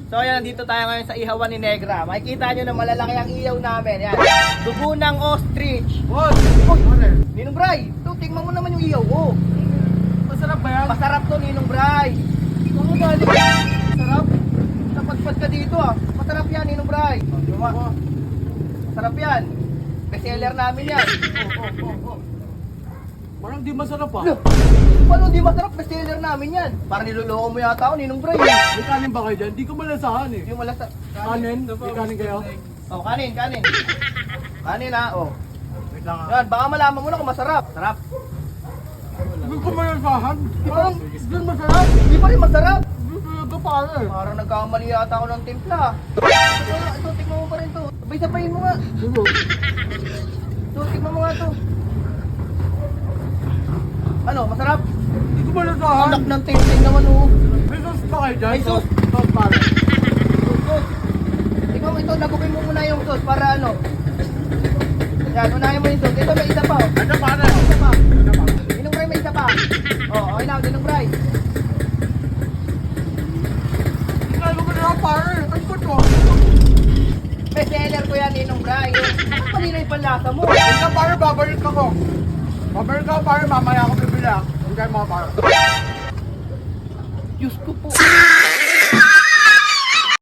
So ayan, dito tayo ngayon sa ihawan ni Negra. Makikita nyo na malalaki ang ihaw namin. Yan. Dugo ng ostrich. Boss! Ninong Bray, ito, tingnan mo naman yung ihaw. Oh. Masarap ba yan? Masarap to, Ninong Bray. Ano galing? Masarap. Napadpad ka dito ah. Masarap yan, Ninong Bray. Masarap yan. Bestseller namin yan. Parang di masarap ah. Paano di masarap? Bestseller namin yan. Parang niloloko mo yata ako, Ninong Bray. May kanin ba kayo dyan? Di ko malasahan eh. Yung malasa. Kanin? May kanin kayo? Oh, kanin. Kanin ah, oh. Wait lang ah. Yan, baka malaman mo na kung masarap. Sarap. Hindi ko malasahan. Di ba? Parang di masarap. Di pa rin masarap. Hindi talaga pala eh. Parang nagkamali yata ako ng timpla. Ito, tignan mo pa rin to. Sabay-sabayin mo nga. Diba? Ito, tignan mo nga to. Ano, masarap? Hindi ko malasahan. Anak ng timpling naman oh. May sauce ba kayo dyan? May sauce. Sauce pare. Sus. Tignan mo ito, nagupin mo muna yung sauce para ano. Yan, unahin mo yung sauce. Ito, may isa pa oh. Ano pare? May isa pa. Ano pa? Ninong Bray, may isa pa. Oh, okay na, Ninong Bray. Hindi ko malasahan pare. Ano ba to? Bestseller ko yan, Ninong Bray. Yung kanina yung panlasa mo. Wait lang pare, babalik ako. Babalik ako pare, mamaya ako bibili ah. Hindi kayo mga pare. Diyos ko po.